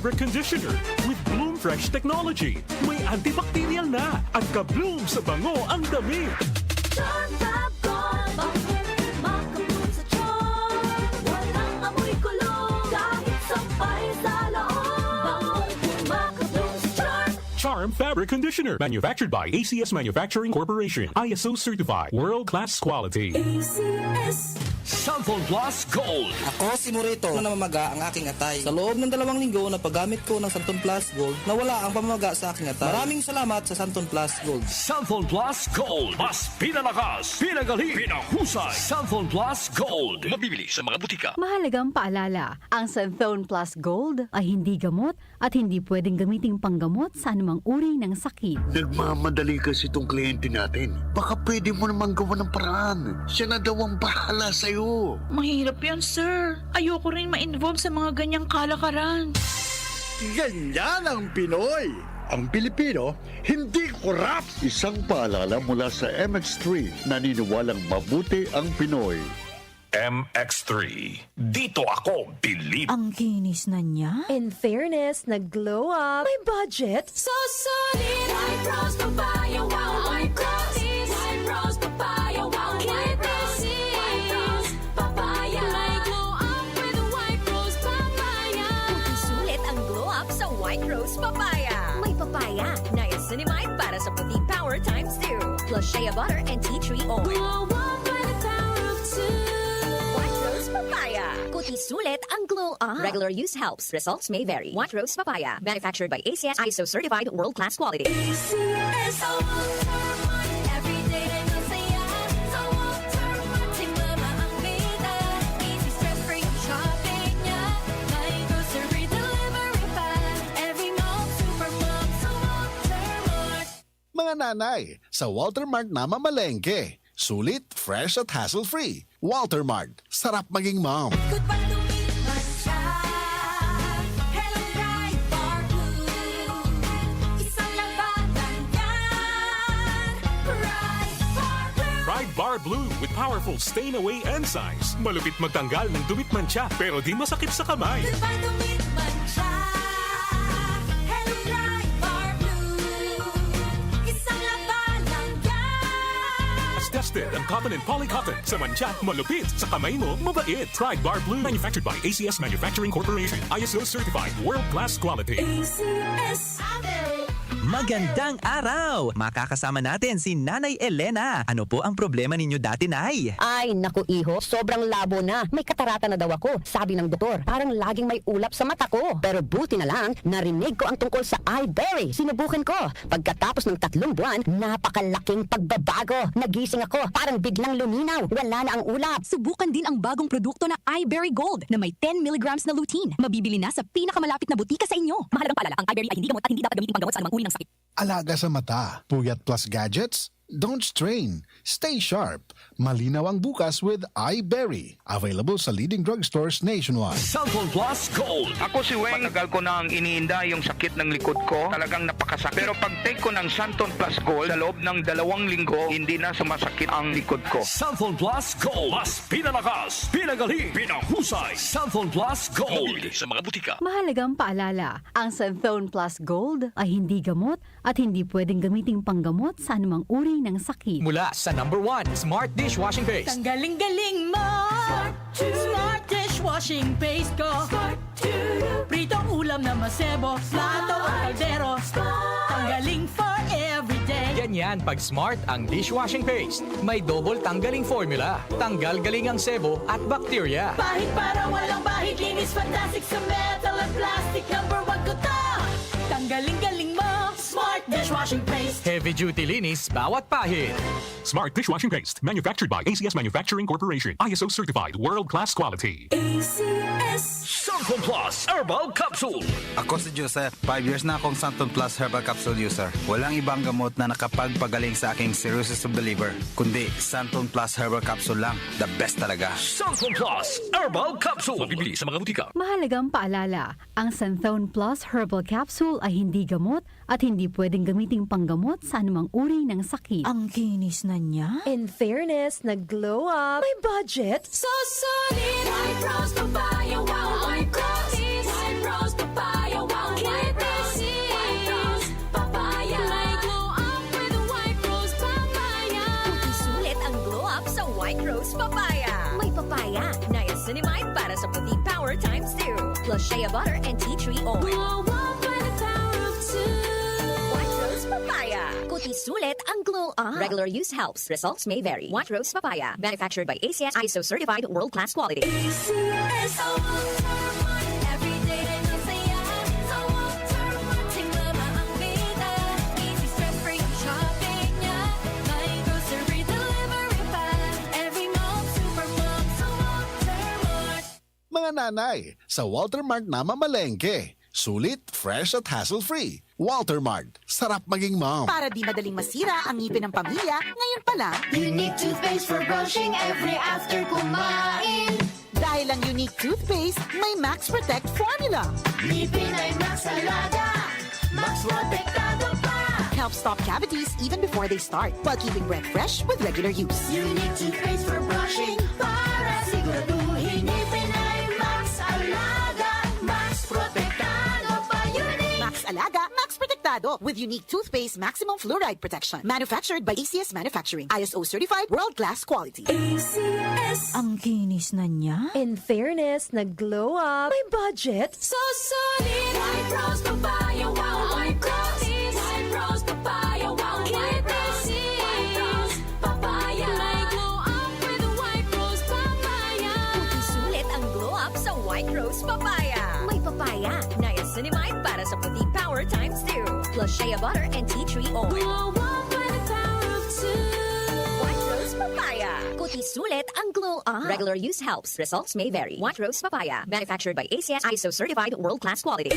Fabric Conditioner with Bloom Fresh Technology. May antibacterial na at ka-bloom sa bango ang damit. Charm Fab Gold, bakit makabloom sa charm? Walang amoy kulong, kahit sampay sa loob. Bakit makabloom sa charm? Charm Fabric Conditioner. Manufactured by ACS Manufacturing Corporation. ISO certified. World-class quality. ACS. Santon Plus Gold. Ako si Morito na namamaga ang aking atay. Sa loob ng 2 linggo na paggamit ko ng Santon Plus Gold, nawala ang pamamaga sa aking atay. Maraming salamat sa Santon Plus Gold. Santon Plus Gold. Mas pinalakas, pinagaling, pinahusay. Santon Plus Gold. Mabibili sa mga butika. Mahalagang paalala, ang Santhone Plus Gold ay hindi gamot at hindi pwedeng gamiting panggamot sa anumang uri ng sakit. Nagmamadali kasi itong kliyente natin. Baka pwede mo namang gawa ng paraan. Siya na daw ang bahala sa'yo. Mahirap yan, sir. Ayoko rin ma-involve sa mga ganyang kalakaran. Ganyan ang Pinoy. Ang Pilipino, hindi korap. Isang paalala mula sa MX3, naniniwalang mabuti ang Pinoy. MX3. Dito ako believe. Ang kinis na niya. In fairness, nag-glow up. May budget. So solid, White Rose Papaya, wow, White Rose. White Rose Papaya, wow, White Rose. White Rose Papaya. May glow up with the White Rose Papaya. Puti sulit ang glow up sa White Rose Papaya. May papaya, niacinamide para sa puti power times 2. Plus shea butter and tea tree oil. Glow up with the power of 2. White Rose Papaya. Puti sulit ang glow up. Regular use helps. Results may vary. White Rose Papaya. Manufactured by ACS ISO certified world-class quality. ACS. Sa Walter Mart, everyday ay masaya. Sa Walter Mart, si mama ang bida. Easy stress-free ang shopping niya. May grocery delivery pa. Every mall, supermom sa Walter Mart. Mga nanay, sa Walter Mart na mamalengke. Sulit, fresh at hassle-free. Walter Mart, sarap maging mom. Good pa lumipas siya. Hello, Bright Bar Blue. Isang labanan yan. Bright Bar Blue. Pride Bar Blue with powerful stain-away enzymes. Malupit magtanggal ng dumit mancha pero di masakit sa kamay. Good pa lumipas siya. Hello, Bright Bar Blue. Isang labanan yan. As tested ang cotton and polycotton. Sa mancha, malupit. Sa kamay mo, mabait. Pride Bar Blue. Manufactured by ACS Manufacturing Corporation. ISO certified. World-class quality. ACS. Magandang araw! Makakasama natin si Nanay Elena. Ano po ang problema ninyo dati, Nay? Ay, naku iho, sobrang labo na. May katarata na daw ako. Sabi ng doktor, parang laging may ulap sa mata ko. Pero buti na lang, narinig ko ang tungkol sa iBerry. Sinubukan ko. Pagkatapos ng 3 buwan, napakalaking pagbabago. Nagising ako, parang biglang luminaw. Wala na ang ulap. Subukan din ang bagong produkto na iBerry Gold na may 10 mg na lutein. Mabibili na sa pinakamalapit na butika sa inyo. Mahalagang paalala, ang iBerry ay hindi gamot at hindi dapat gamitin panggamot sa anumang uri ng sakit. Alaga sa mata, puyat plus gadgets? Don't strain. Stay sharp. Malinaw ang bukas with iBerry. Available sa leading drugstores nationwide. Santon Plus Gold. Ako si Weng. Matagal ko na ang iniinda yung sakit ng likod ko. Talagang napakasakit. Pero pag take ko ng Santon Plus Gold, sa loob ng 2 linggo, hindi na sumasakit ang likod ko. Santon Plus Gold. Mas pinalakas, pinagaling, pinahusay. Santon Plus Gold. Mabibili sa mga butika. Mahalagang paalala, ang Santhone Plus Gold ay hindi gamot at hindi pwedeng gamiting panggamot sa anumang uri ng sakit. Mula sa number 1, Smart Dishwashing Paste. Ang galing-galing mo! Smart dishwashing paste ko! Pritong ulam na masebo, plato o kaldero. Ang galing for everyday. Ganyan pag Smart ang dishwashing paste. May double tanggaling formula. Tanggal galing ang sebo at bakterya. Bahid para walang bahid, linis fantastic sa metal at plastic. Number 1 ko to. Tanggaling-galing mo! Smart dishwashing paste. Heavy duty linis bawat pahid. Smart Dishwashing Paste. Manufactured by ACS Manufacturing Corporation. ISO certified. World-class quality. ACS. Santon Plus Herbal Capsule. Ako si Joseph. 5 years na akong Santon Plus Herbal Capsule user. Walang ibang gamot na nakapagpagaling sa aking cirrhosis of the liver, kundi Santon Plus Herbal Capsule lang. The best talaga. Santon Plus Herbal Capsule. Mabibili sa mga butika. Mahalagang paalala, ang Santhone Plus Herbal Capsule ay hindi gamot at hindi pwedeng gamiting panggamot sa anumang uri ng sakit. Ang kinis na niya. In fairness, nag-glow up. May budget. So solid, White Rose Papaya, wow, White Rose. White Rose Papaya, wow. Niacinamide para sa puting power times 2. Plus shea butter and tea tree oil. Glow up by the power of two. White Rose Papaya. Kuti sulit ang glow up. Regular use helps. Results may vary. White Rose Papaya. Manufactured by ACS ISO certified world-class quality. ACS. Sa Walter Mart, everyday ay masaya. Sa Walter Mart, tingmama ang bida. Easy stress-free ang shopping niya. May grocery delivery pa. Every mall, supermall, sa Walter Mart. Mga nanay, sa Walter Mart na mamalengke. Sulit, fresh at hassle-free. Walter Mart, sarap maging mom. Para di madaling masira ang ngipin ng pamilya, ngayon pa lang, Unique toothpaste for brushing every after kumain. dahil ang unique toothpaste, may Max Protect formula. Ngipin ay Max Alaga. Max Protectado pa. Helps stop cavities even before they start, while keeping breath fresh with regular use. Unique toothpaste for brushing para siguraduhin ngipin ay Max Alaga. Max Protectado pa. Unique. Max Alaga, Max Protectado with unique toothpaste maximum fluoride protection. Manufactured by ACS Manufacturing. ISO certified world-class quality. ACS. Ang kinis na niya. In fairness, nag-glow up. May budget. So solid. White Rose Papaya. Wow. White Rose. White Rose Papaya. Wow. White Rose. White Rose Papaya. May glow up with White Rose Papaya. Puti sulit ang glow up sa White Rose Papaya. May papaya. Niacinamide para sa puting power times 2. Plus shea butter and tea tree oil. Glow up by the power of two. White Rose Papaya. Kuti sulit ang glow up. Regular use helps. Results may vary. White Rose Papaya. Manufactured by ACS ISO certified world-class quality.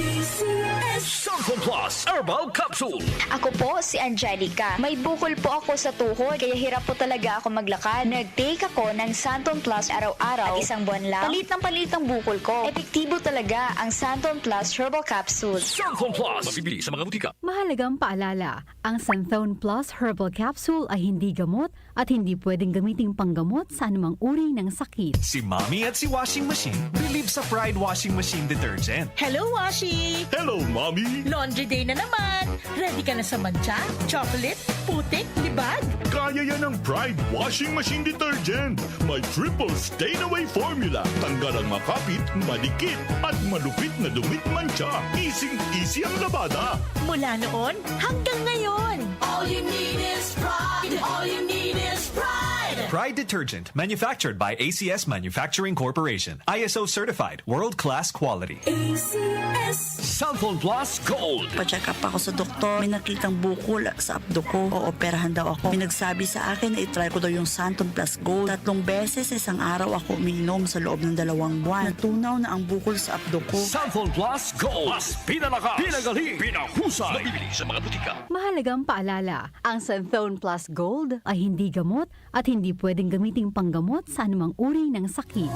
Santon Plus Herbal Capsule. Ako po si Angelica. May bukol po ako sa tuhod, kaya hirap po talaga ako maglakad. Nag-take ako ng Santon Plus araw-araw at isang buwan lang. Palit ng bukol ko. Epektibo talaga ang Santon Plus Herbal Capsule. Santon Plus. Mabibili sa mga butika. Mahalagang paalala, ang Santhone Plus Herbal Capsule ay hindi gamot at hindi pwedeng gamiting panggamot sa anumang uri ng sakit. Si Mommy at si Washing Machine believe sa Pride Washing Machine Detergent. Hello, Washi! Hello, Mommy! Laundry day na naman. Ready ka na sa mancha, chocolate, putik, libag? Kaya yan ang Pride Washing Machine Detergent. May triple stain-away formula. Tanggal ang makapit, madikit, at malupit na dumit mancha. Easy ang labada. Mula noon hanggang ngayon. All you need is pride. All you need is pride. Pride Detergent, manufactured by ACS Manufacturing Corporation. ISO certified, world-class quality. ACS. Santon Plus Gold. Pa-check up ako sa doktor. May nakitang bukol sa abdo ko. Ooperahan daw ako. Pinagsabi sa akin na itry ko daw yung Santon Plus Gold. 3 beses isang araw ako umiinom sa loob ng 2 buwan. Natunaw na ang bukol sa abdo ko. Santon Plus Gold. Mas pinalakas, pinagaling, pinahusay. Mabibili sa mga butika. Mahalagang paalala, ang Santhone Plus Gold ay hindi gamot at hindi pwedeng gamiting panggamot sa anumang uri ng sakit.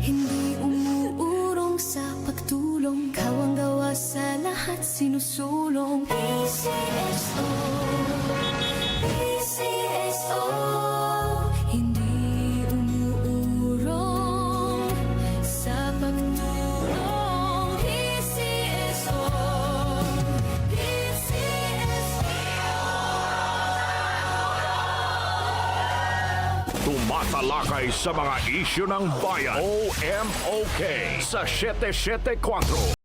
Hindi umuurong sa pagtulong. Kawang gawa sa lahat sinusulong. PCSO. PCSO. Hindi umuurong sa pagtulong. PCSO. Tumatalakay sa mga isyu ng bayan. OMOK sa 774